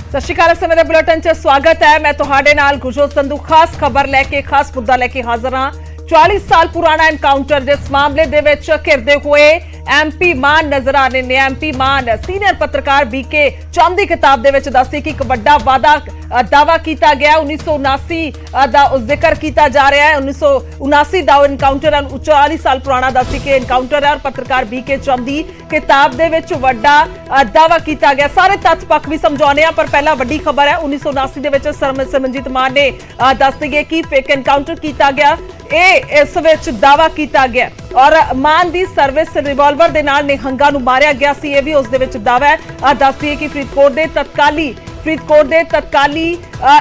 सत श्री अकाल। समय बुलेटिन च स्वागत है। मैं तुहाडे नाल गुरजोत संधू खास खबर लैके खास मुद्दा लैके हाजिर हां। 40 साल पुराना एनकाउंटर जिस मामले दे विच घिरदे हुए एमपी मान नजर आ रहे ने। एमपी मान सीनियर पत्रकार बीके चम दी किताब दे विच दस्सी कि एक वड्डा दावा किया गया 1979 का जिक्र किया जा रहा है। 1979 का एनकाउंटर 40 साल पुराना दस्सी के एनकाउंटर है और पत्रकार बीके चम दी किताब दे विच वड्डा दावा किया गया। सारे तथ्य पक्ष भी समझाने हैं, पर पहला वड्डी खबर है 1979 दे विच सिमरनजीत मान ने दस दिए कि फेक एनकाउंटर किया गया। इस विच दावा किया गया और मान दी सर्विस रिवाल्वर दे नाल निहंगा नूं मारिया गया सी। यह भी उस दे विच दावा है। दस दिए कि फरीदकोट दे तत्काली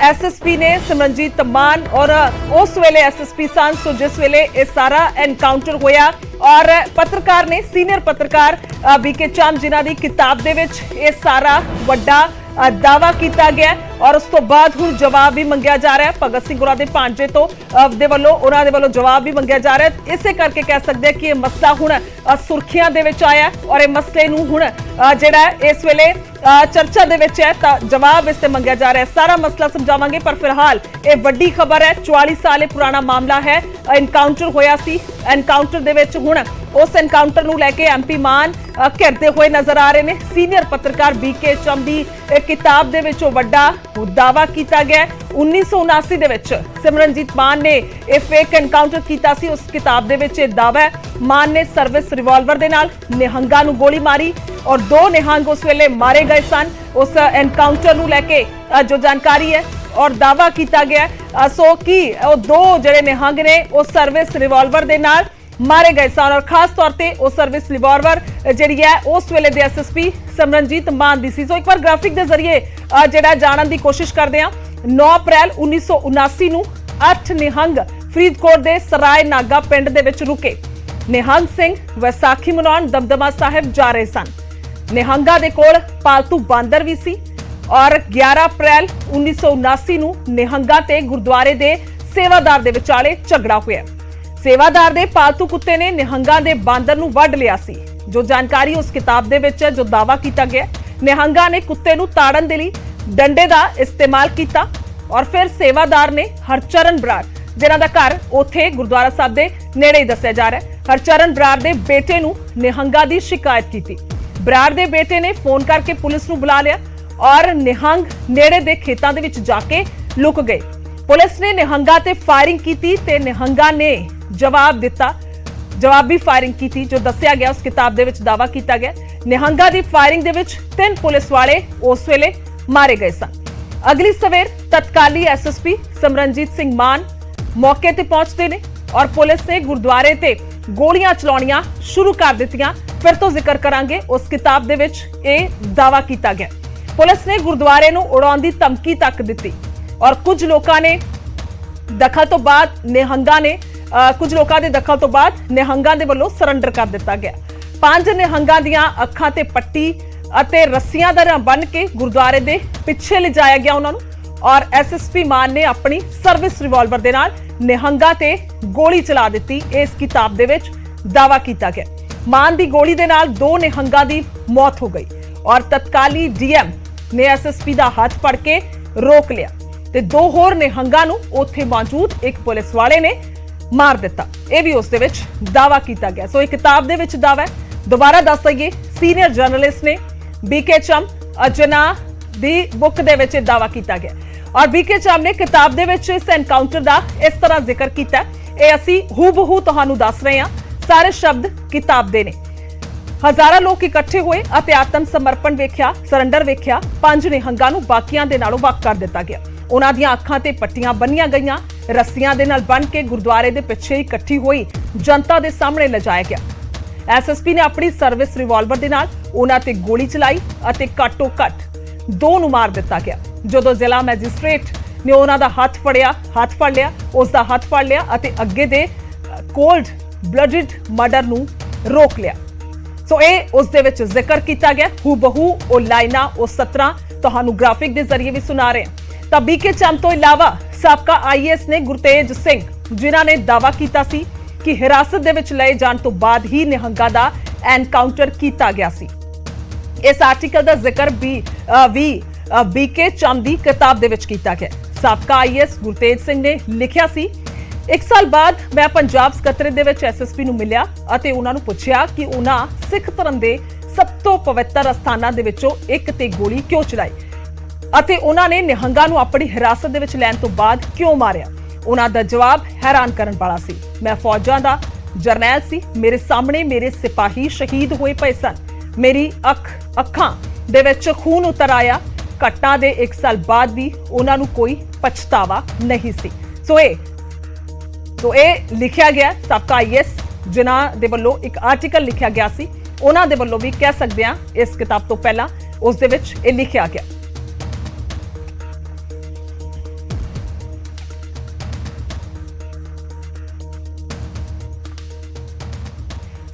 एसएसपी ने सिमरनजीत मान और उस वेले एसएसपी सन सो जिस वेले यह सारा एनकाउंटर होया और पत्रकार ने सीनियर पत्रकार बीके चम जिन्हां दी किताब दे विच यह सारा वड्डा दावा किया गया और उस तो बाद हुण जवाब भी मंगिया जा रहा है। भगत सिंह होरां दे भांजे तो दे वल्लों जवाब भी मंगिया जा रहा है। इसे करके कह सकते हैं कि यह मसला हुण सुर्खियां दे विच आया और यह मसले नूं हुण जिहड़ा इस वेले चर्चा दे विच है तां जवाब इस ते मंगिया जा रहा है। सारा मसला समझावांगे, पर फिलहाल यह वड्डी खबर है। 40 साल पुराना मामला है। एनकाउंटर होया सी। एनकाउंटर दे विच हुण उस एनकाउंटर नूं लैके एमपी मान घिरते हुए नजर आ रहे हैं। सीनियर पत्रकार बीके चम दी किताब दे विच वड्डा दावा किया गया। 1979 दे विच सिमरनजीत मान ने यह फेक एनकाउंटर किया सी। उस किताब दे विच दावा है मान ने सर्विस रिवाल्वर दे नाल निहंगा नूं गोली मारी और 2 निहंग उस वेले मारे गए सन। उस एनकाउंटर नूं लैके जो जानकारी है और दावा किया गया सो कि 2 जिहड़े निहंग ने उस सर्विस रिवाल्वर दे नाल मारे गए सन और खास तौर पर उस सर्विस रिवाल्वर जिहड़ी है उस वेले दे एसएसपी सिमरनजीत मान दी सी। सो एक बार ग्राफिक के जरिए जिहड़ा जानन की कोशिश करते हैं। 9 अप्रैल 1979 नूं 8 निहंग फरीदकोट दे सराय नागा पिंड दे विच रुके। निहंग सिंह वैसाखी मनाउण दमदमा साहिब जा रहे सन। निहंगा दे कोल पालतू बांदर भी सी और 11 अप्रैल 1979 नूं निहंगा ते गुरुद्वारे दे सेवादार दे विचाले झगड़ा होया। सेवादार दे पालतू कुत्ते ने निहंगा दे बांदर नूं वढ लिया सी। जो जानकारी उस किताब दे विच जो दावा किया गया, निहंगा ने कुत्ते नूं ताड़न दे लई डंडे दा इस्तेमाल किया और फिर सेवादार ने हरचरण बराड़ जिन्हां दा घर उत्थे गुरुद्वारा साहब दे नेड़े ही दस्सिया जा रहा है, हरचरण बराड़ दे बेटे नूं निहंगा दी शिकायत की। बराड़ दे बेटे ने फोन करके पुलिस नूं बुला लिया और निहंग नेड़े दे खेतां दे विच जाके लुक गए। पुलिस ने निहंगा ते फायरिंग की ते निहंगा ने जवाब दिता। जवाबी फायरिंग की थी जो दस्सिया गया उस किताब दे विच दावा किया गया। निहंगा दी फायरिंग दे विच 3 पुलिस वाले उस वेले मारे गए सन। अगली सवेर तत्काली एसएसपी सिमरनजीत सिंह मान मौके ते पहुंचते ने और पुलिस ने गुरुद्वारे ते गोलियां चलाउणियां शुरू कर दित्तियां। फिर तो जिक्र करांगे उस किताब दे विच यह दावा किया गया। पुलिस ने गुरुद्वारे नूं उड़ाउण दी धमकी तक दित्ती और कुछ लोगों ने दखल तो बाद निहंगा ने कुछ लोगों के दखल तो बाद निहंगा दे वल्लों सरैंडर कर दिता गया। 5 निहंगा दियां अखां ते पट्टी अते रस्सियां दा बन के गुरुद्वारे दे पिछे ले जाया गया उन्हां नूं और एसएसपी मान ने अपनी सर्विस रिवाल्वर दे नाल निहंगा ते गोली चला दित्ती। इस किताब दे विच दावा किया गया। मान दी गोली दे नाल 2 निहंगा दी मौत हो गई और तत्काली डीएम ने एसएसपी दा हाथ फड़ के रोक लिया ते 2 होर निहंगा नूं उत्थे मौजूद एक पुलिस वाले ने मार दिता। यह भी उस दे विच दावा किया गया। सो एक किताब दे विच दावा है। दोबारा दस दईए सीनियर जर्नलिस्ट ने बीके चम जिन्हां दी बुक दे विच दावा किया गया और बीके चम ने किताब दे विच इस एनकाउंटर दा इस तरह जिक्र किया। यह असीं हूबहू तुहानूं दस रहे हां। सारे शब्द किताब दे ने। हजारां लोग इकट्ठे होए अते आत्म समर्पण वेख्या, सरैंडर वेख्या। 5 निहंगां नूं बाकियां दे नालों वख कर दिता गया। उन्हां दियां अखां ते पट्टियां बन्नियां गईयां। रस्सियां दे नाल बन के गुरुद्वारे दे पिछे इकट्ठी हुई जनता दे सामने लिजाया गया। एसएसपी ने अपनी सर्विस रिवाल्वर दे नाल उन्हां ते गोली चलाई अते घट्टो घट 2 नूं मार दिता गया। जदों जिला मैजिस्ट्रेट ने उन्हां दा हाथ फड़ लिया उसका हाथ फड़ लिया अते अगे दे कोल्ड ब्लडिड मर्डर नूं रोक लिया। सो ये उस दे विच जिक्र किया गया। हूबहू ओ लाइनां ओ सतरां तुहानूं ग्राफिक के जरिए भी सुना रहे हैं। तो बीके चम तो इलावा साबका आईएएस ने गुरतेज सिंह जिन्हां ने दावा किया सी कि हिरासत दे विच लए जाण तो बाद ही निहंगा दा एनकाउंटर किया गया सी। इस आर्टिकल का जिक्र भी बीके चंद की किताब दे विच कीता गया। साबका आईएएस गुरतेज सिंह ने लिखिया सी, 1 साल बाद मैं पंजाब सकत्रेत दे विच एसएसपी नूं मिलिया अते उन्हां नूं पुछिया कि उन्हां सिख धर्म दे सब तो पवित्र अस्थानां दे विचों एक ते गोली क्यों चलाई अते उन्हां ने निहंगां नूं अपनी हिरासत दे विच लैण तों बाद क्यों मारिया। उन्हां दा जवाब हैरान करन वाला सी। मैं फौजां दा जरनैल सी, मेरे सामने मेरे सिपाही शहीद होए पए सन, मेरी अखां दे विच खून उतर आया। घटना दे 1 साल बाद भी उन्हां नूं कोई पछतावा नहीं सी। तो ये लिखिया गया साबका आईएएस जिन्हां दे वल्लों एक आर्टिकल लिखिया गया सी, उन्हां दे वल्लों भी कह सकते हैं इस किताब तो पहला उस दे विच ये लिखिया गया।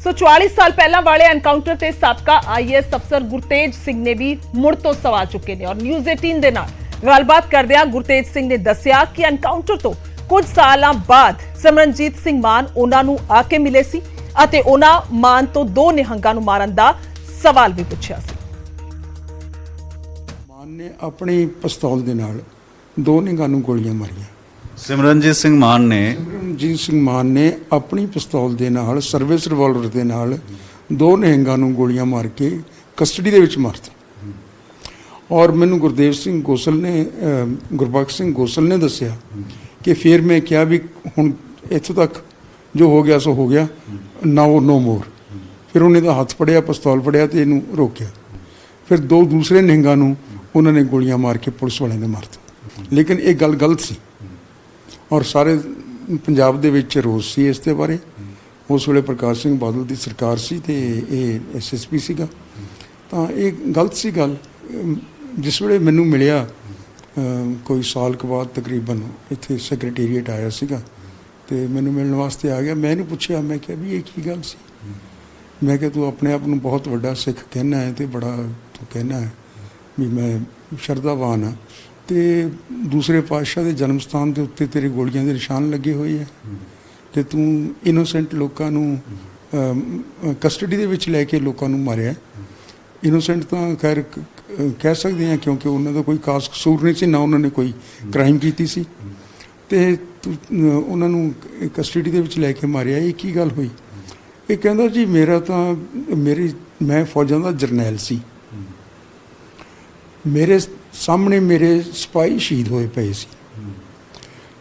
सो 44 साल पहला वाले एनकाउंटर ते साबका आईएएस अफसर गुरतेज सिंह ने भी मुड़ तो सवाल चुके ने और न्यूज़ 18 दे नाल गलबात करदियां गुरतेज सिंह ने दस्सिया कि एनकाउंटर तो कुछ सालां बाद सिमरनजीत सिंह मान उन्हां नूं आके मिले सी अते उन्हां मान तो 2 निहंगां नूं मारन दा सवाल भी पुछिया सी। मान ने अपनी पिस्तौल दे नाल 2 निहंगां नूं गोलियां मारियां। सिमरनजीत सिंह मान ने अपनी पिस्तौल दे नाल सर्विस रिवॉल्वर दे नाल 2 निहंगां नूं गोलियां मार के कस्टडी दे विच मारता। और मैनूं गुरबख्श सिंह गोसल ने दस्सिया कि फिर मैं क्या भी हुण इत्थों तक जो हो गया सो हो गया, नाउ नो मोर। फिर उन्हें दा हथ फड़िया, पिस्तौल फड़िया तो इनू रोकिया। फिर 2 दूसरे निहंगां नूं उन्होंने गोलियां मार के पुलिस वाले ने मारता। लेकिन ये गल गलत सी और सारे पंजाब दे विच रोस सी इस दे बारे। उस वेले प्रकाश सिंह बादल की सरकार सी ते SSP सीगा, तां ये गलत सी गल। जिस वेले मैनू मिलिया कोई साल के बाद तकरीबन इत्थे सैक्रटेरीएट आया सीगा ते मैनू मिलने वास्ते आ गया। मैं इहनूं पुछया, मैं क्या भी ये की गल सी? मैं क्या तू अपने आप नूं बहुत वड्डा सिख कहना है तो बड़ा तू कहना है भी मैं शरधावान हाँ, तो दूसरे पातशाह के जन्म स्थान के उत्ते तेरे गोलियां के निशान लगे हुए है तो तू इनोसेंट लोगों नूं कस्टडी दे विच लैके लोगों नूं मारिया। इनोसेंट तो खैर कह सकते हैं क्योंकि उन्होंने कोई खास कसूर नहीं सी, ना उन्होंने कोई क्राइम की सी तो उन्होंने कस्टडी दे विच लैके मारिया। ये की गल हुई? ये कहंदा जी मैं फौजां दा जरनैल सी, मेरे सामने मेरे सिपाही शहीद होए पे सी,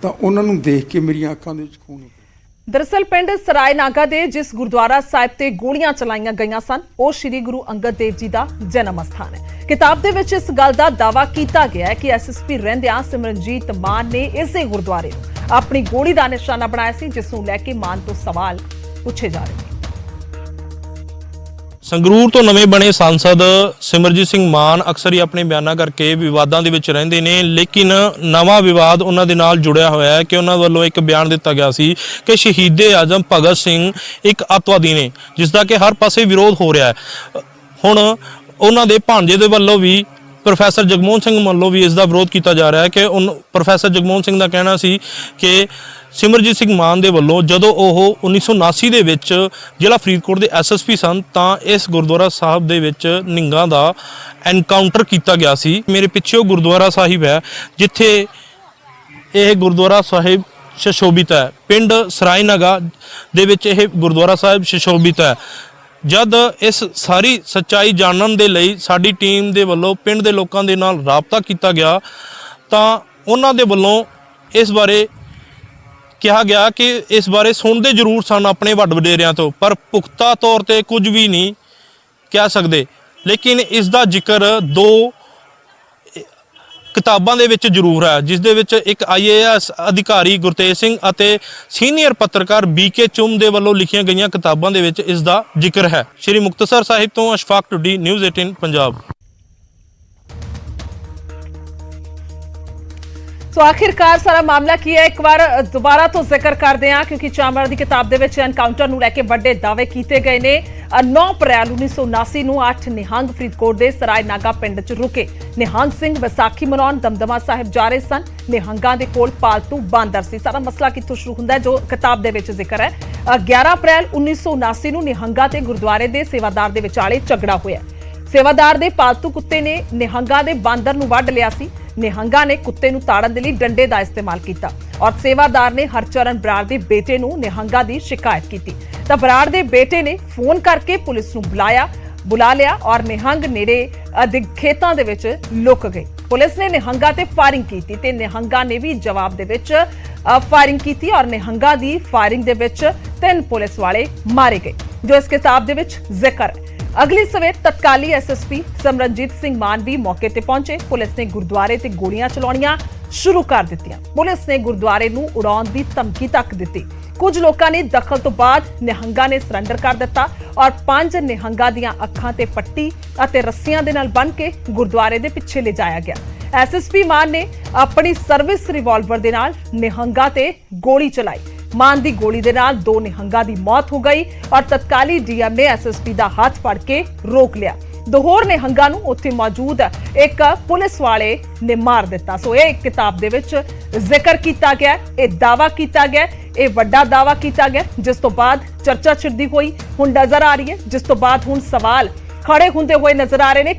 तो उन्होंने देख के मेरी अखां दे विच खून। दरअसल पिंड सराय नागा दे जिस गुरुद्वारा साहिब ते गोलियां चलाईयां गईयां सन ਉਹ श्री गुरु अंगद देव जी ਦਾ जन्म स्थान है। किताब ਦੇ ਵਿੱਚ ਇਸ ਗੱਲ ਦਾ ਦਾਅਵਾ ਕੀਤਾ ਗਿਆ ਹੈ ਕਿ SSP ਰਹਿੰਦਿਆਂ ਸਿਮਰਨਜੀਤ ਮਾਨ ਨੇ ਇਸੇ ਗੁਰਦੁਆਰੇ ਨੂੰ ਆਪਣੀ ਗੋਲੀ ਦਾ ਨਿਸ਼ਾਨਾ ਬਣਾਇਆ ਸੀ, ਜਿਸ ਨੂੰ ਲੈ ਕੇ ਮਾਨ ਤੋਂ ਸਵਾਲ ਪੁੱਛੇ ਜਾ ਰਹੇ ਨੇ। ਸੰਗਰੂਰ ਤੋਂ ਨਵੇਂ ਬਣੇ ਸਾਂਸਦ ਸਿਮਰਜੀਤ ਸਿੰਘ ਮਾਨ ਅਕਸਰ ਹੀ ਆਪਣੇ ਬਿਆਨਾਂ ਕਰਕੇ ਵਿਵਾਦਾਂ ਦੇ ਵਿੱਚ ਰਹਿੰਦੇ ਨੇ, ਲੇਕਿਨ ਨਵਾਂ ਵਿਵਾਦ ਉਹਨਾਂ ਦੇ ਨਾਲ ਜੁੜਿਆ ਹੋਇਆ ਹੈ ਕਿ ਉਹਨਾਂ ਵੱਲੋਂ ਇੱਕ ਬਿਆਨ ਦਿੱਤਾ ਗਿਆ ਸੀ ਕਿ ਸ਼ਹੀਦੇ ਆਜ਼ਮ ਭਗਤ ਸਿੰਘ ਇੱਕ ਅੱਤਵਾਦੀ ਨੇ, ਜਿਸ ਦਾ ਕਿ ਹਰ ਪਾਸੇ ਵਿਰੋਧ ਹੋ ਰਿਹਾ ਹੈ। ਹੁਣ ਉਹਨਾਂ ਦੇ ਭਾਂਜੇ ਦੇ ਵੱਲੋਂ ਵੀ ਪ੍ਰੋਫੈਸਰ ਜਗਮੋਹਨ ਸਿੰਘ ਵੱਲੋਂ ਵੀ ਇਸ ਦਾ ਵਿਰੋਧ ਕੀਤਾ ਜਾ ਰਿਹਾ ਹੈ ਕਿ ਪ੍ਰੋਫੈਸਰ ਜਗਮੋਹਨ ਸਿੰਘ ਦਾ ਕਹਿਣਾ ਸੀ ਕਿ ਸਿਮਰਜੀਤ ਸਿੰਘ ਮਾਨ ਦੇ ਵੱਲੋਂ ਜਦੋਂ ਉਹ 1979 ਦੇ ਵਿੱਚ ਜ਼ਿਲ੍ਹਾ ਫਰੀਦਕੋਟ ਦੇ SSP ਸਨ ਤਾਂ ਇਸ ਗੁਰਦੁਆਰਾ ਸਾਹਿਬ ਦੇ ਵਿੱਚ ਨਿਹੰਗਾਂ ਦਾ ਐਨਕਾਊਂਟਰ ਕੀਤਾ ਗਿਆ ਸੀ। ਮੇਰੇ ਪਿੱਛੇ ਉਹ ਗੁਰਦੁਆਰਾ ਸਾਹਿਬ ਹੈ ਜਿੱਥੇ ਇਹ ਗੁਰਦੁਆਰਾ ਸਾਹਿਬ ਸੁਸ਼ੋਭਿਤ ਹੈ। ਪਿੰਡ ਸਰਾਇਨਗਾ ਦੇ ਵਿੱਚ ਇਹ ਗੁਰਦੁਆਰਾ ਸਾਹਿਬ ਸੁਸ਼ੋਭਿਤ ਹੈ। ਜਦ ਇਸ ਸਾਰੀ ਸੱਚਾਈ ਜਾਣਨ ਦੇ ਲਈ ਸਾਡੀ ਟੀਮ ਦੇ ਵੱਲੋਂ ਪਿੰਡ ਦੇ ਲੋਕਾਂ ਦੇ ਨਾਲ ਰਾਬਤਾ ਕੀਤਾ ਗਿਆ ਤਾਂ ਉਹਨਾਂ ਦੇ ਵੱਲੋਂ ਇਸ ਬਾਰੇ ਕਿਹਾ ਗਿਆ ਕਿ ਇਸ ਬਾਰੇ ਸੁਣਦੇ ਜ਼ਰੂਰ ਸਨ ਆਪਣੇ ਵੱਡ ਵਡੇਰਿਆਂ ਤੋਂ, ਪਰ ਪੁਖਤਾ ਤੌਰ ਤੇ ਕੁਝ ਵੀ ਨਹੀਂ ਕਹਿ ਸਕਦੇ। ਲੇਕਿਨ ਇਸ ਦਾ ਜ਼ਿਕਰ 2 ਕਿਤਾਬਾਂ ਦੇ ਵਿੱਚ ਜ਼ਰੂਰ ਹੈ, ਜਿਸ ਦੇ ਵਿੱਚ ਇੱਕ IAS ਅਧਿਕਾਰੀ ਗੁਰਤੇਜ ਸਿੰਘ ਅਤੇ ਸੀਨੀਅਰ ਪੱਤਰਕਾਰ BK ਚੁੰਮ ਦੇ ਵੱਲੋਂ ਲਿਖੀਆਂ ਗਈਆਂ ਕਿਤਾਬਾਂ ਦੇ ਵਿੱਚ ਇਸ ਦਾ ਜ਼ਿਕਰ ਹੈ। ਸ਼੍ਰੀ ਮੁਕਤਸਰ ਸਾਹਿਬ ਤੋਂ ਅਸ਼ਫਾਕ ਟੁੱਡੀ, ਨਿਊਜ਼ 18 ਪੰਜਾਬ। तो आखिरकार सारा मामला की है, एक बार दोबारा तो जिक्र करते हैं क्योंकि चामड़ की किताब दे विच एनकाउंटर नूं लैके वड्डे दावे किए गए ने। 9 अप्रैल 1979 नूं 8 निहंग फरीदकोट के सराय नागा पिंड च रुके। निहंग सिंह विसाखी मनाउण दमदमा साहिब जा रहे सन। निहंगां दे कोल पालतू बांदर सी। सारा मसला कित्थों शुरू हुंदा है जो किताब दे विच जिक्र है। 11 अप्रैल 1979 नूं निहंगां ते गुरुद्वारे दे सेवादार दे विचाले झगड़ा होया। ਸੇਵਾਦਾਰ ਦੇ ਪਾਲਤੂ ਕੁੱਤੇ ਨੇ ਨਿਹੰਗਾਂ ਦੇ ਬਾਂਦਰ ਨੂੰ ਵੱਢ ਲਿਆ ਸੀ। ਨਿਹੰਗਾਂ ਨੇ ਕੁੱਤੇ ਨੂੰ ਤਾੜਨ ਦੇ ਲਈ ਡੰਡੇ ਦਾ ਇਸਤੇਮਾਲ ਕੀਤਾ ਔਰ ਸੇਵਾਦਾਰ ਨੇ ਹਰਚਰਨ ਬਰਾੜ ਦੇ ਬੇਟੇ ਨੂੰ ਨਿਹੰਗਾਂ ਦੀ ਸ਼ਿਕਾਇਤ ਕੀਤੀ ਤਾਂ ਬਰਾੜ ਦੇ ਬੇਟੇ ਨੇ ਫੋਨ ਕਰਕੇ ਪੁਲਿਸ ਨੂੰ ਬੁਲਾ ਲਿਆ ਔਰ ਨਿਹੰਗ ਨੇੜੇ ਖੇਤਾਂ ਦੇ ਵਿੱਚ ਲੁਕ ਗਏ। ਪੁਲਿਸ ਨੇ ਨਿਹੰਗਾਂ ਤੇ ਫਾਇਰਿੰਗ ਕੀਤੀ ਤੇ ਨਿਹੰਗਾਂ ਨੇ ਵੀ ਜਵਾਬ ਦੇ ਵਿੱਚ ਫਾਇਰਿੰਗ ਕੀਤੀ ਔਰ ਨਿਹੰਗਾਂ ਦੀ ਫਾਇਰਿੰਗ ਦੇ ਵਿੱਚ 3 ਪੁਲਿਸ ਵਾਲੇ ਮਾਰੇ ਗਏ ਜੋ ਇਸ ਕਿਤਾਬ ਦੇ ਵਿੱਚ ਜ਼ਿਕਰ ਹੈ। ਅਗਲੀ ਸਵੇਰ ਤਤਕਾਲੀ ਐਸਐਸਪੀ ਸਿਮਰਨਜੀਤ ਸਿੰਘ ਮਾਨ ਵੀ ਮੌਕੇ ਤੇ ਪਹੁੰਚੇ। ਪੁਲਿਸ ਨੇ ਗੁਰਦੁਆਰੇ ਤੇ ਗੋਲੀਆਂ ਚਲਾਉਣੀਆਂ ਸ਼ੁਰੂ ਕਰ ਦਿੱਤੀਆਂ। ਪੁਲਿਸ ਨੇ ਗੁਰਦੁਆਰੇ ਨੂੰ ਉਡਾਉਣ ਦੀ ਧਮਕੀ ਤੱਕ ਦਿੱਤੀ। ਕੁਝ ਲੋਕਾਂ ਨੇ ਦਖਲ ਤੋਂ ਬਾਅਦ ਨਿਹੰਗਾਂ ਨੇ ਸਰੈਂਡਰ ਕਰ ਦਿੱਤਾ ਔਰ 5 ਨਿਹੰਗਾਂ ਦੀਆਂ ਅੱਖਾਂ ਤੇ ਪੱਟੀ ਅਤੇ ਰੱਸੀਆਂ ਦੇ ਨਾਲ ਬੰਨ੍ਹ ਕੇ ਗੁਰਦੁਆਰੇ ਦੇ ਪਿੱਛੇ ਲਿਜਾਇਆ ਗਿਆ। ਐਸਐਸਪੀ ਮਾਨ ਨੇ ਆਪਣੀ ਸਰਵਿਸ ਰਿਵਾਲਵਰ ਦੇ ਨਾਲ ਨਿਹੰਗਾਂ ਤੇ ਗੋਲੀ ਚਲਾਈ। ਮਾਨ ਦੀ ਗੋਲੀ ਦੇ ਨਾਲ 2 ਨਿਹੰਗਾਂ ਦੀ ਮੌਤ ਹੋ ਗਈ ਔਰ ਤਤਕਾਲੀ ਡੀਐਮ ਨੇ ਐਸਐਸਪੀ ਦਾ ਹੱਥ ਫੜ ਕੇ ਰੋਕ ਲਿਆ। 2 ਹੋਰ ਨਿਹੰਗਾਂ ਨੂੰ ਉੱਥੇ ਮੌਜੂਦ ਇੱਕ ਪੁਲਿਸ ਵਾਲੇ ਨੇ ਮਾਰ ਦਿੱਤਾ। ਸੋ ਇਹ ਕਿਤਾਬ ਦੇ ਵਿੱਚ ਜ਼ਿਕਰ ਕੀਤਾ ਗਿਆ, ਇਹ ਦਾਵਾ ਕੀਤਾ ਗਿਆ, ਇਹ ਵੱਡਾ ਦਾਵਾ ਕੀਤਾ ਗਿਆ ਜਿਸ ਤੋਂ ਬਾਅਦ ਚਰਚਾ ਛਿੜਦੀ ਹੋਈ ਹੁਣ ਨਜ਼ਰ ਆ ਰਹੀ ਹੈ, ਜਿਸ ਤੋਂ ਬਾਅਦ ਹੁਣ ਸਵਾਲ ਖੜੇ ਹੁੰਦੇ ਹੋਏ ਨਜ਼ਰ ਆ ਰਹੇ ਨੇ।